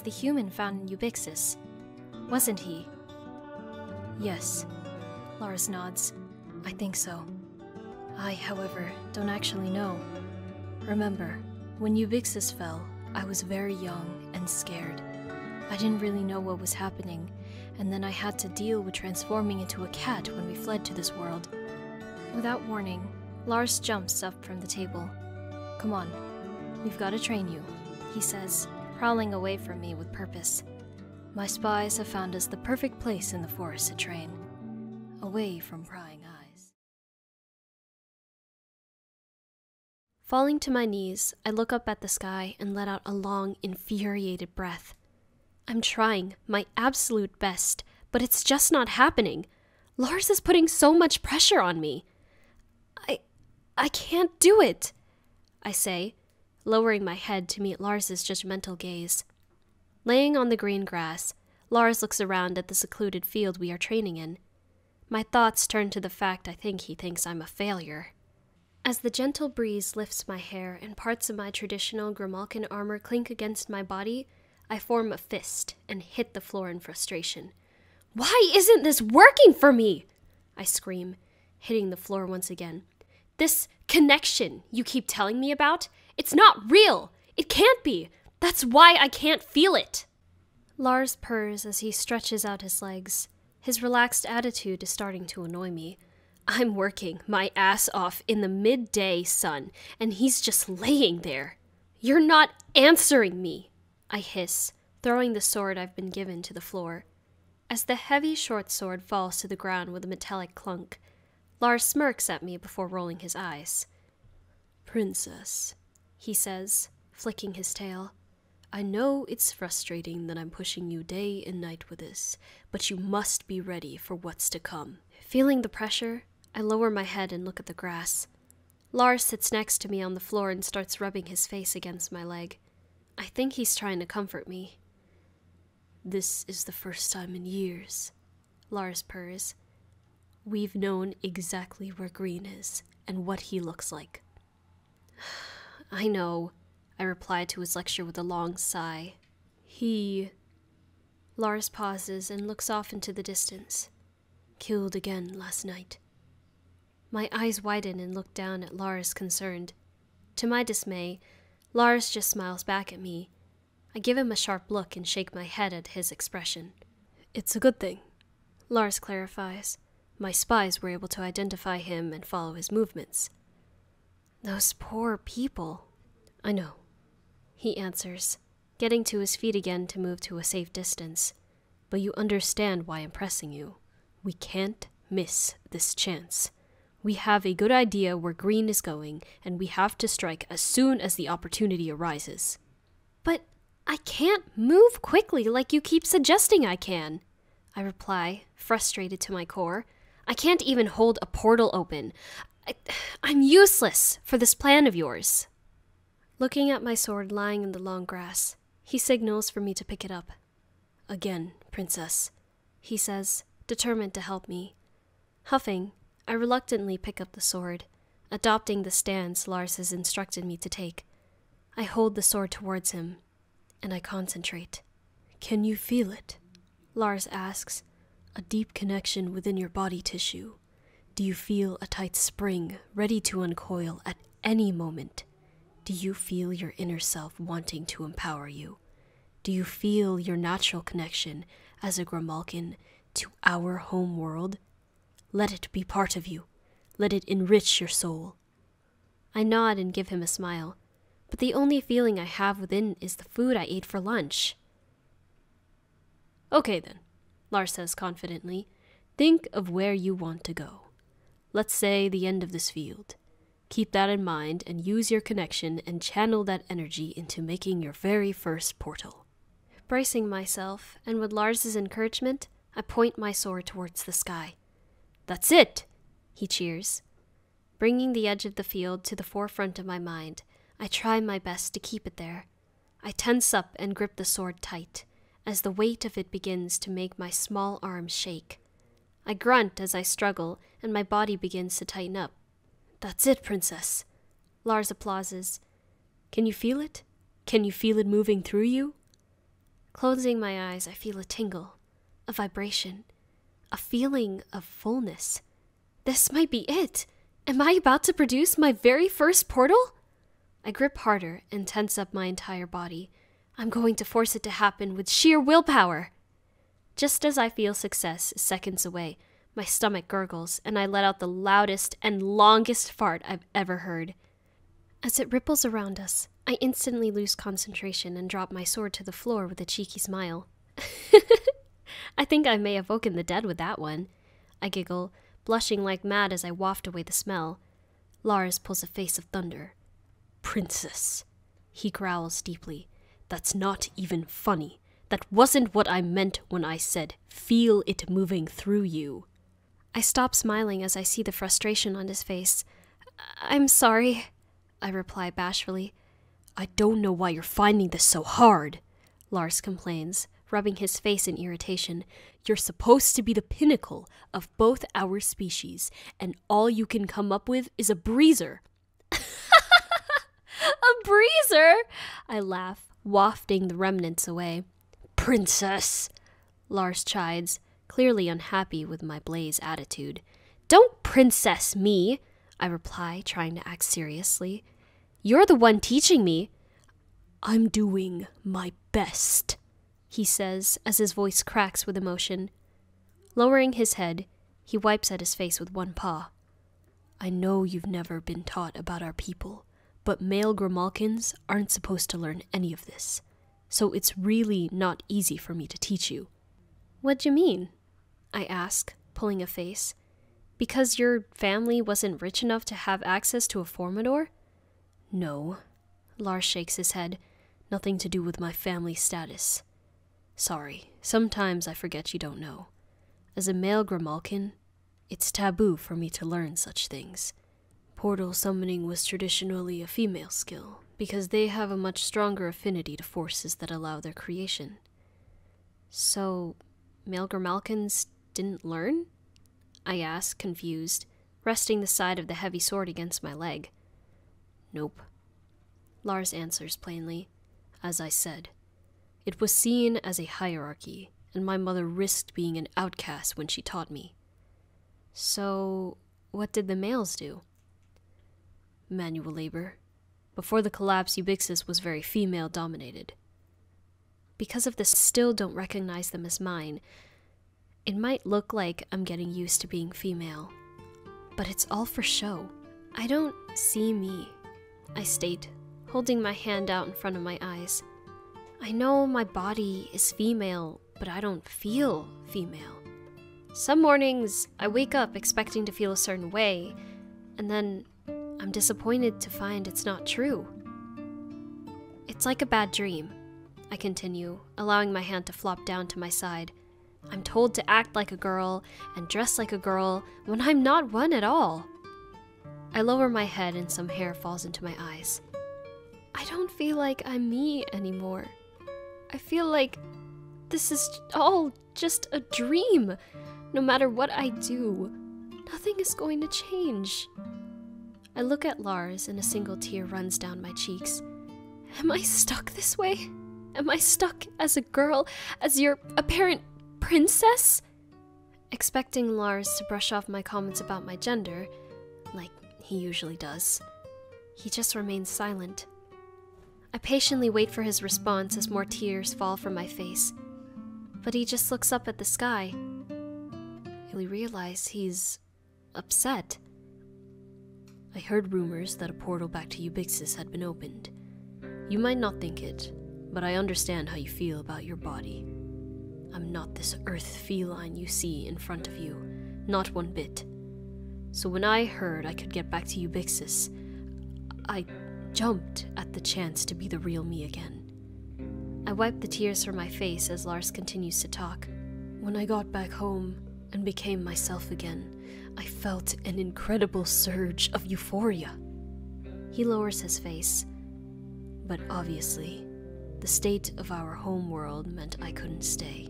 was the human found in Ubixis, wasn't he? Yes, Lars nods. I think so. I, however, don't actually know. Remember, when Ubixis fell, I was very young and scared. I didn't really know what was happening, and then I had to deal with transforming into a cat when we fled to this world. Without warning, Lars jumps up from the table. Come on, we've got to train you, he says, prowling away from me with purpose. My spies have found us the perfect place in the forest to train, away from prying eyes. Falling to my knees, I look up at the sky and let out a long, infuriated breath. I'm trying my absolute best, but it's just not happening. Lars is putting so much pressure on me. I can't do it, I say, lowering my head to meet Lars's judgmental gaze. Laying on the green grass, Lars looks around at the secluded field we are training in. My thoughts turn to the fact I think he thinks I'm a failure. As the gentle breeze lifts my hair and parts of my traditional Grimalkin armor clink against my body, I form a fist and hit the floor in frustration. Why isn't this working for me? I scream, hitting the floor once again. This connection you keep telling me about, it's not real. It can't be. That's why I can't feel it. Lars purrs as he stretches out his legs. His relaxed attitude is starting to annoy me. I'm working my ass off in the midday sun, and he's just laying there. You're not answering me, I hiss, throwing the sword I've been given to the floor. As the heavy short sword falls to the ground with a metallic clunk, Lars smirks at me before rolling his eyes. Princess, he says, flicking his tail. I know it's frustrating that I'm pushing you day and night with this, but you must be ready for what's to come. Feeling the pressure, I lower my head and look at the grass. Lars sits next to me on the floor and starts rubbing his face against my leg. I think he's trying to comfort me. This is the first time in years, Lars purrs. We've known exactly where Green is and what he looks like. I know, I reply to his lecture with a long sigh. Lars pauses and looks off into the distance. Killed again last night. My eyes widen and look down at Lars, concerned. To my dismay, Lars just smiles back at me. I give him a sharp look and shake my head at his expression. It's a good thing, Lars clarifies. My spies were able to identify him and follow his movements. Those poor people. I know, he answers, getting to his feet again to move to a safe distance. But you understand why I'm pressing you. We can't miss this chance. We have a good idea where Green is going, and we have to strike as soon as the opportunity arises. But I can't move quickly like you keep suggesting I can, I reply, frustrated to my core. I can't even hold a portal open. I'm useless for this plan of yours. Looking at my sword lying in the long grass, he signals for me to pick it up. Again, princess, he says, determined to help me. Huffing, I reluctantly pick up the sword, adopting the stance Lars has instructed me to take. I hold the sword towards him, and I concentrate. Can you feel it? Lars asks. A deep connection within your body tissue. Do you feel a tight spring ready to uncoil at any moment? Do you feel your inner self wanting to empower you? Do you feel your natural connection as a Grimalkin to our home world? Let it be part of you. Let it enrich your soul. I nod and give him a smile, but the only feeling I have within is the food I ate for lunch. Okay then, Lars says confidently. Think of where you want to go. Let's say the end of this field. Keep that in mind and use your connection and channel that energy into making your very first portal. Bracing myself, and with Lars's encouragement, I point my sword towards the sky. That's it, he cheers. Bringing the edge of the field to the forefront of my mind, I try my best to keep it there. I tense up and grip the sword tight, as the weight of it begins to make my small arms shake. I grunt as I struggle, and my body begins to tighten up. That's it, princess. Lars applauses. Can you feel it? Can you feel it moving through you? Closing my eyes, I feel a tingle, a vibration, a feeling of fullness. This might be it. Am I about to produce my very first portal? I grip harder and tense up my entire body. I'm going to force it to happen with sheer willpower. Just as I feel success is seconds away, my stomach gurgles and I let out the loudest and longest fart I've ever heard. As it ripples around us, I instantly lose concentration and drop my sword to the floor with a cheeky smile. I think I may have woken the dead with that one. I giggle, blushing like mad as I waft away the smell. Lars pulls a face of thunder. "Princess," he growls deeply. "That's not even funny. That wasn't what I meant when I said, feel it moving through you." I stop smiling as I see the frustration on his face. "I'm sorry," I reply bashfully. "I don't know why you're finding this so hard," Lars complains, rubbing his face in irritation. "You're supposed to be the pinnacle of both our species, and all you can come up with is a breezer." "A breezer?" I laugh, wafting the remnants away. "Princess," Lars chides, clearly unhappy with my blaze attitude. "Don't princess me," I reply, trying to act seriously. "You're the one teaching me." "I'm doing my best," he says as his voice cracks with emotion. Lowering his head, he wipes at his face with one paw. "I know you've never been taught about our people, but male Grimalkins aren't supposed to learn any of this, so it's really not easy for me to teach you." "What do you mean?" I ask, pulling a face. "Because your family wasn't rich enough to have access to a Formidor?" "No," Lars shakes his head. "Nothing to do with my family status. Sorry, sometimes I forget you don't know. As a male Grimalkin, it's taboo for me to learn such things. Portal summoning was traditionally a female skill, because they have a much stronger affinity to forces that allow their creation." "So, male Grimalkins didn't learn?" I ask, confused, resting the side of the heavy sword against my leg. "Nope," Lars answers plainly. "As I said, it was seen as a hierarchy, and my mother risked being an outcast when she taught me." "So, what did the males do?" "Manual labor. Before the collapse, Ubixis was very female-dominated." Because of this, I still don't recognize them as mine. It might look like I'm getting used to being female, but it's all for show. "I don't see me," I state, holding my hand out in front of my eyes. "I know my body is female, but I don't feel female. Some mornings, I wake up expecting to feel a certain way, and then I'm disappointed to find it's not true. It's like a bad dream," I continue, allowing my hand to flop down to my side. "I'm told to act like a girl and dress like a girl when I'm not one at all." I lower my head and some hair falls into my eyes. I don't feel like I'm me anymore. I feel like this is all just a dream. No matter what I do, nothing is going to change. I look at Lars and a single tear runs down my cheeks. Am I stuck this way? Am I stuck as a girl, as your apparent princess? Expecting Lars to brush off my comments about my gender, like he usually does, he just remains silent. I patiently wait for his response as more tears fall from my face, but he just looks up at the sky. You'll realize he's upset. I heard rumors that a portal back to Ubixis had been opened. You might not think it, but I understand how you feel about your body. I'm not this earth feline you see in front of you, not one bit. So when I heard I could get back to Ubixis, I jumped at the chance to be the real me again. I wipe the tears from my face as Lars continues to talk. When I got back home and became myself again, I felt an incredible surge of euphoria. He lowers his face. But obviously, the state of our home world meant I couldn't stay.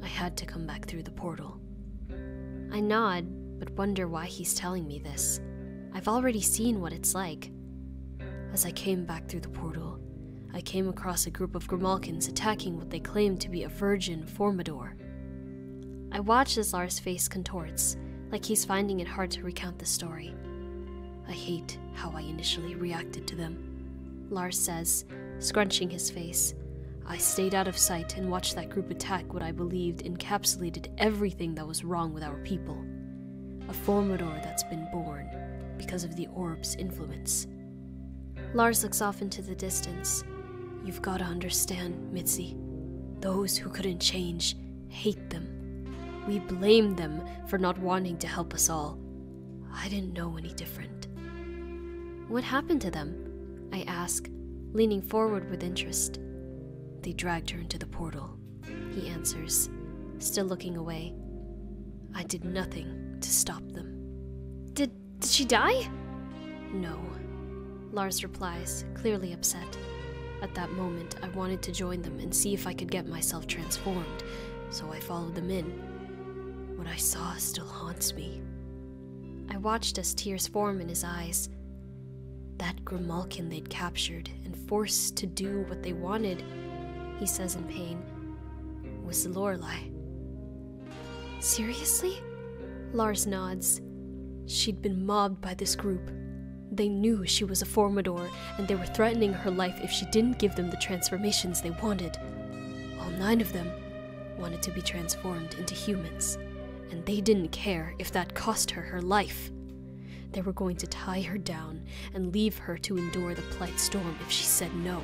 I had to come back through the portal. I nod, but wonder why he's telling me this. I've already seen what it's like. As I came back through the portal, I came across a group of Grimalkins attacking what they claimed to be a virgin Formidor. I watch as Lars' face contorts, like he's finding it hard to recount the story. I hate how I initially reacted to them, Lars says, scrunching his face. I stayed out of sight and watched that group attack what I believed encapsulated everything that was wrong with our people. A Formidor that's been born because of the orb's influence. Lars looks off into the distance. You've got to understand, Mitzi. Those who couldn't change hate them. We blame them for not wanting to help us all. I didn't know any different. What happened to them? I ask, leaning forward with interest. They dragged her into the portal, he answers, still looking away. I did nothing to stop them. Did she die? No, Lars replies, clearly upset. At that moment, I wanted to join them and see if I could get myself transformed, so I followed them in. What I saw still haunts me. I watched as tears form in his eyes. That Grimalkin they'd captured and forced to do what they wanted, he says in pain, was Lorelei. Seriously? Lars nods. She'd been mobbed by this group. They knew she was a Formidor, and they were threatening her life if she didn't give them the transformations they wanted. All 9 of them wanted to be transformed into humans, and they didn't care if that cost her her life. They were going to tie her down and leave her to endure the Plight Storm if she said no.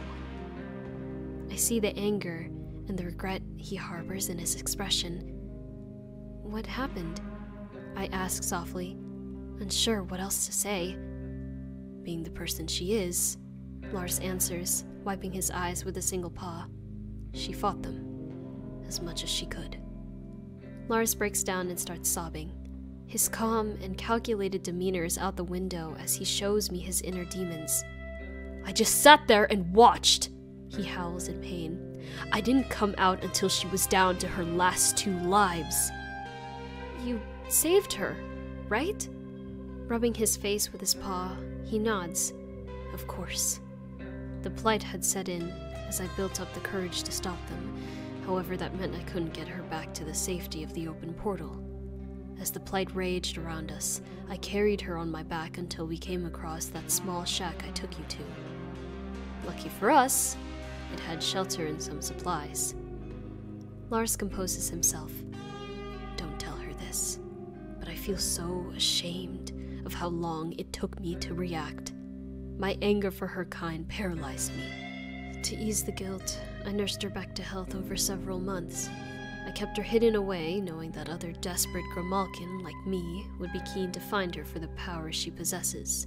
I see the anger and the regret he harbors in his expression. What happened? I ask softly, unsure what else to say. Being the person she is, Lars answers, wiping his eyes with a single paw. She fought them, as much as she could. Lars breaks down and starts sobbing. His calm and calculated demeanor is out the window as he shows me his inner demons. I just sat there and watched, he howls in pain. I didn't come out until she was down to her last 2 lives. You saved her, right? Rubbing his face with his paw, he nods. Of course. The plight had set in as I built up the courage to stop them. However, that meant I couldn't get her back to the safety of the open portal. As the plight raged around us, I carried her on my back until we came across that small shack I took you to. Lucky for us, it had shelter and some supplies. Lars composes himself. Don't tell her this, but I feel so ashamed of how long it took me to react. My anger for her kind paralyzed me. To ease the guilt, I nursed her back to health over several months. I kept her hidden away, knowing that other desperate Grimalkin like me would be keen to find her for the power she possesses.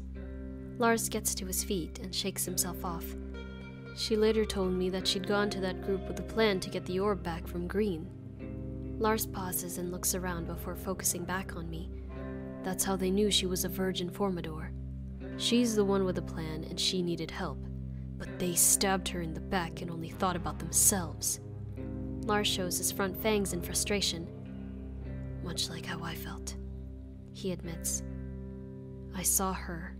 Lars gets to his feet and shakes himself off. She later told me that she'd gone to that group with a plan to get the orb back from Green. Lars pauses and looks around before focusing back on me. That's how they knew she was a virgin Formidor. She's the one with a plan and she needed help, but they stabbed her in the back and only thought about themselves. Lars shows his front fangs in frustration. Much like how I felt, he admits. I saw her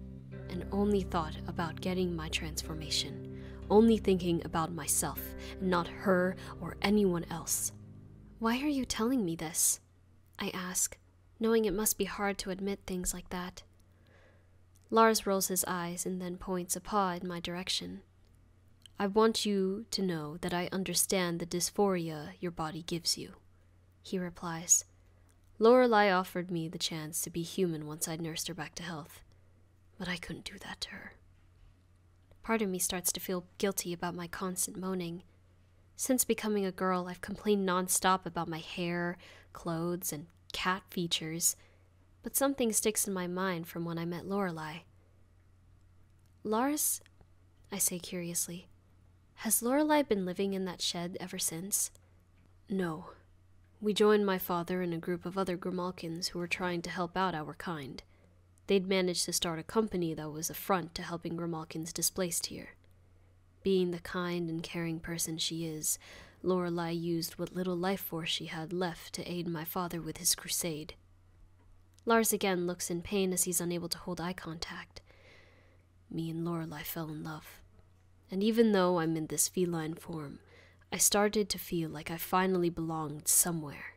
and only thought about getting my transformation, only thinking about myself and not her or anyone else. Why are you telling me this? I ask, knowing it must be hard to admit things like that. Lars rolls his eyes and then points a paw in my direction. I want you to know that I understand the dysphoria your body gives you, he replies. Lorelei offered me the chance to be human once I'd nursed her back to health, but I couldn't do that to her. Part of me starts to feel guilty about my constant moaning. Since becoming a girl, I've complained nonstop about my hair, clothes, and cat features, but something sticks in my mind from when I met Lorelei. Lars, I say curiously, has Lorelei been living in that shed ever since? No. We joined my father and a group of other Grimalkins who were trying to help out our kind. They'd managed to start a company that was a front to helping Grimalkins displaced here. Being the kind and caring person she is, Lorelei used what little life force she had left to aid my father with his crusade. Lars again looks in pain as he's unable to hold eye contact. Me and Lorelei fell in love. And even though I'm in this feline form, I started to feel like I finally belonged somewhere.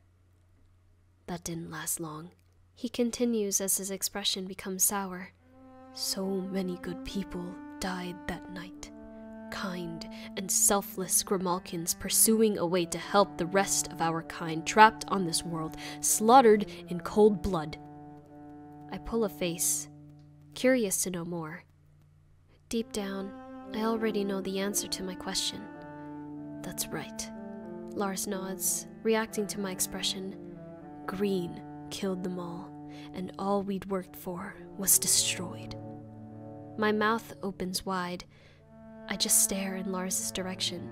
That didn't last long. He continues as his expression becomes sour. So many good people died that night. Kind and selfless Grimalkins pursuing a way to help the rest of our kind trapped on this world, slaughtered in cold blood. I pull a face, curious to know more. Deep down, I already know the answer to my question. That's right. Lars nods, reacting to my expression. Green killed them all, and all we'd worked for was destroyed. My mouth opens wide. I just stare in Lars's direction.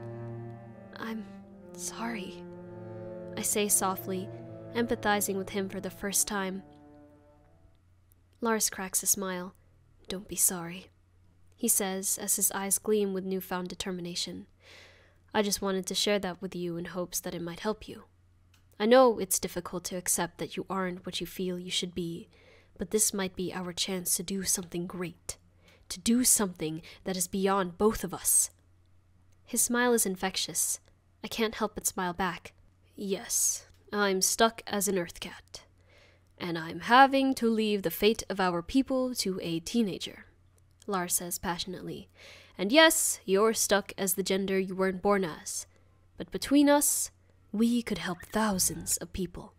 I'm sorry, I say softly, empathizing with him for the first time. Lars cracks a smile. Don't be sorry, he says as his eyes gleam with newfound determination. I just wanted to share that with you in hopes that it might help you. I know it's difficult to accept that you aren't what you feel you should be, but this might be our chance to do something great. To do something that is beyond both of us. His smile is infectious. I can't help but smile back. Yes, I'm stuck as an Earth Cat, and I'm having to leave the fate of our people to a teenager, Lars says passionately. And yes, you're stuck as the gender you weren't born as. But between us, we could help thousands of people.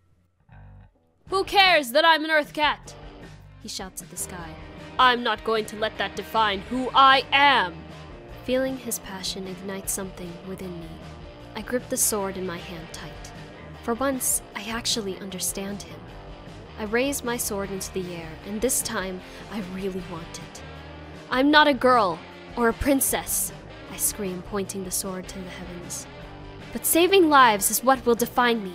Who cares that I'm an Earth Cat? He shouts at the sky. I'm not going to let that define who I am! Feeling his passion ignite something within me, I grip the sword in my hand tight. For once, I actually understand him. I raise my sword into the air, and this time, I really want it. I'm not a girl, or a princess, I scream, pointing the sword to the heavens. But saving lives is what will define me.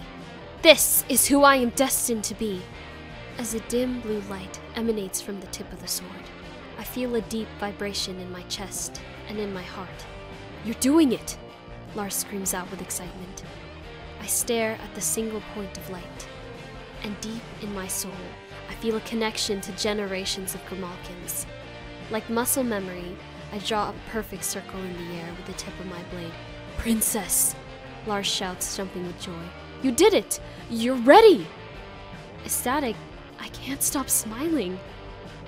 This is who I am destined to be. As a dim blue light emanates from the tip of the sword, I feel a deep vibration in my chest and in my heart. You're doing it! Lars screams out with excitement. I stare at the single point of light, and deep in my soul, I feel a connection to generations of Grimalkins. Like muscle memory, I draw a perfect circle in the air with the tip of my blade. Princess! Lars shouts, jumping with joy. You did it! You're ready! Ecstatic, I can't stop smiling.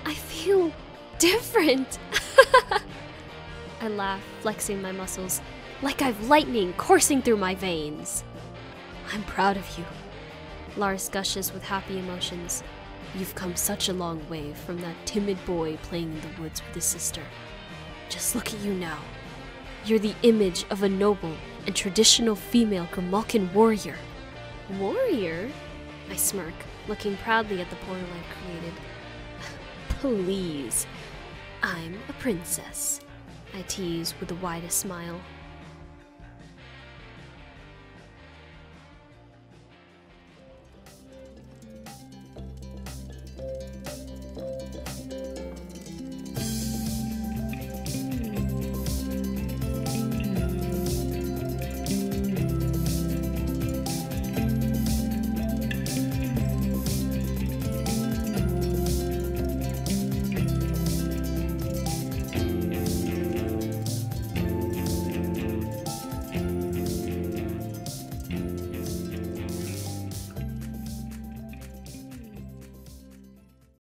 I feel different. I laugh, flexing my muscles, like I've lightning coursing through my veins. I'm proud of you. Lars gushes with happy emotions. You've come such a long way from that timid boy playing in the woods with his sister. Just look at you now. You're the image of a noble and traditional female Grimalkin warrior. Warrior? I smirk, looking proudly at the portal I've created. Please. I'm a princess, I tease with the widest smile.